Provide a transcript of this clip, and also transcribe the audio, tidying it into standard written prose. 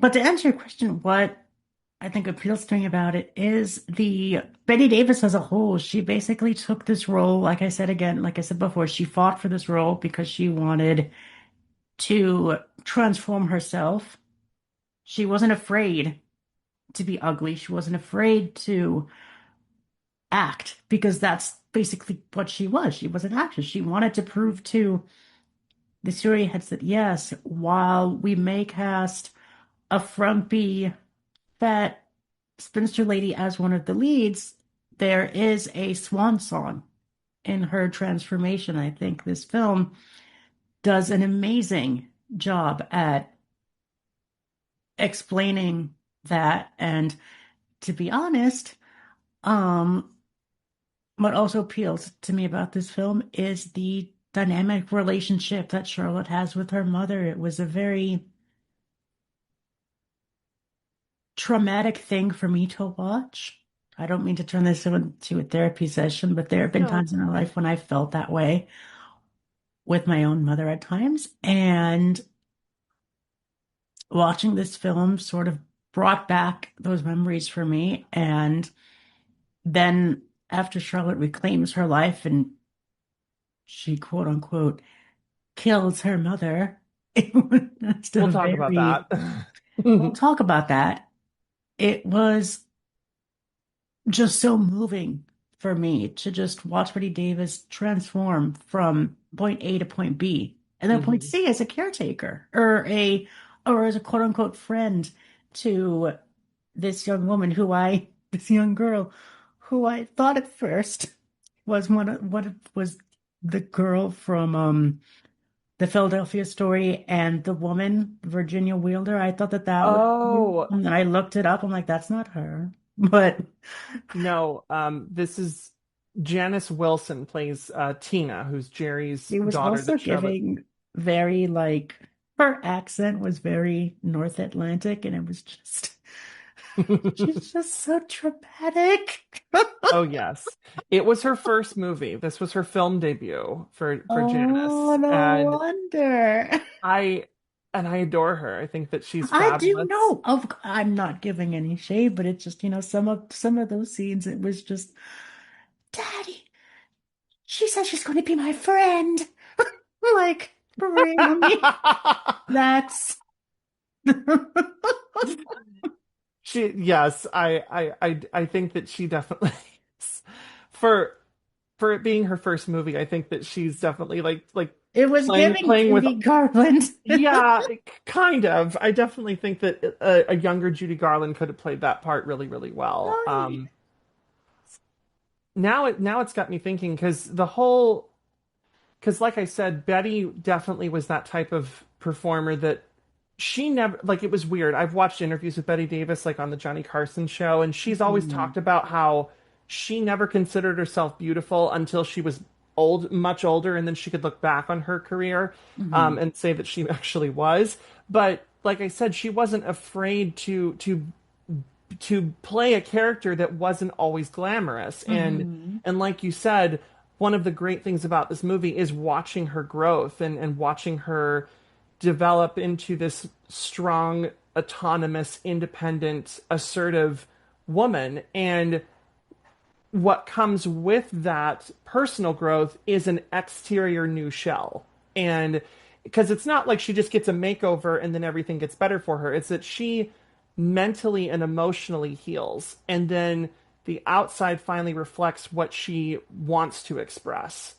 But to answer your question, what I think appeals to me about it is the Betty Davis as a whole. She basically took this role, like I said again, like I said before, she fought for this role because she wanted to transform herself. She wasn't afraid to be ugly. She wasn't afraid to act because that's basically what she was. She was an actress. She wanted to prove to the studio heads that yes, while we may cast a frumpy, fat spinster lady as one of the leads, there is a swan song in her transformation. I think this film does an amazing job at explaining that. And to be honest, um, what also appeals to me about this film is the dynamic relationship that Charlotte has with her mother. It was a very traumatic thing for me to watch. I don't mean to turn this into a therapy session, but there have been No. times in my life when I felt that way with my own mother at times. And watching this film sort of brought back those memories for me. And then after Charlotte reclaims her life and she quote unquote kills her mother, it was just a We'll talk about very, that. we'll talk about that. It was just so moving for me to just watch Betty Davis transform from point A to point B, and then point Mhm. C as a caretaker or as a quote unquote friend to this young woman this young girl who I thought at first was what was the girl from the Philadelphia Story and the woman, Virginia Wilder. I thought that was, Oh, and I looked it up. I'm like, that's not her. But no, this is Janice Wilson plays Tina, who's Jerry's she was daughter also that Charlotte. giving very like her accent was very North Atlantic, and it was just she's just so dramatic. Oh yes. It was her first movie. This was her film debut for Oh, Janice. no wonder. I I adore her. I think that she's I do fabulous. know. I'm not giving any shade, but it's just, some of those scenes, it was just, Daddy, she says she's going to be my friend. Like, really? That's She yes, I think that she definitely for for it being her first movie, I think that she's definitely like it was giving playing with Judy Garland. yeah, kind of. I definitely think that a younger Judy Garland could have played that part really, really well. Oh, yeah. Now it's got me thinking because like I said, Betty definitely was that type of performer that she never like it was weird. I've watched interviews with Betty Davis like on the Johnny Carson show, and she's always Mhm. talked about how she never considered herself beautiful until she was much older, and then she could look back on her career Mhm. and say that she actually was. But like I said, she wasn't afraid to play a character that wasn't always glamorous. Mhm. And like you said, one of the great things about this movie is watching her growth and watching her develop into this strong, autonomous, independent, assertive woman. And what comes with that personal growth is an exterior new shell. And because it's not like she just gets a makeover and then everything gets better for her, it's that she mentally and emotionally heals. And then the outside finally reflects what she wants to express.